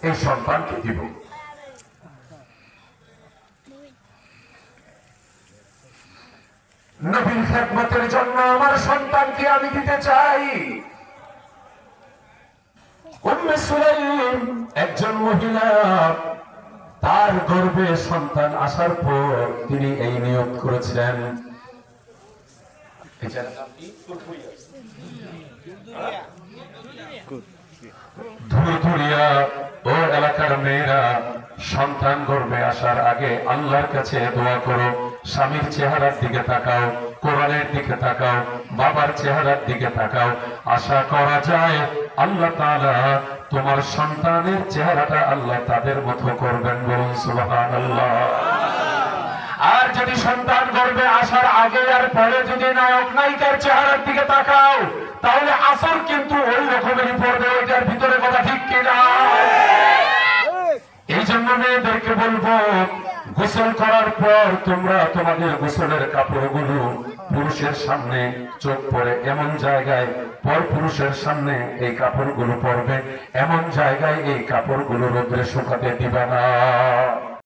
এই সন্তানকে দিব। নবীর খেদমতের জন্য আমার সন্তানকে আমি দিতে চাই। উম্মে সুলাইম একজন মহিলা, তার গর্ভে সন্তান আসার পর তিনি এই নিয়ত করেছিলেন, ধুরধুরিয়া ও এলাকার মেয়েরা সন্তান গর্ভে আসার আগে আল্লাহর কাছে দোয়া করো, স্বামীর চেহারার দিকে তাকাও, কোরআনের দিকে তাকাও, বাবার চেহারার দিকে তাকাও। আশা করা যায় আল্লাহ তাআলা তোমার সন্তানের চেহারাটা আল্লাহ তাদের মতো করবেন, বলুন সুবহানাল্লাহ। আর যদি সন্তান গর্ভে আসার আগে আর পরে যদি নায়ক নায়িকার চেহারার দিকে তাকাও, তাহলে আসর কিন্তু ওই রকমেরই পড়বে, ওইটার ভিতরে কথা ঠিক কিনা? এই জন্য মেয়েদেরকে বলবো, গোসল করার পর তোমরা তোমাদের গোসলের কাপড়গুলো পুরুষের সামনে চোখ পড়ে এমন জায়গায় পর পুরুষের সামনে এই কাপড়গুলো পরবে, এমন জায়গায় এই কাপড়গুলো রোদ্রে শুকাতে দিবে না।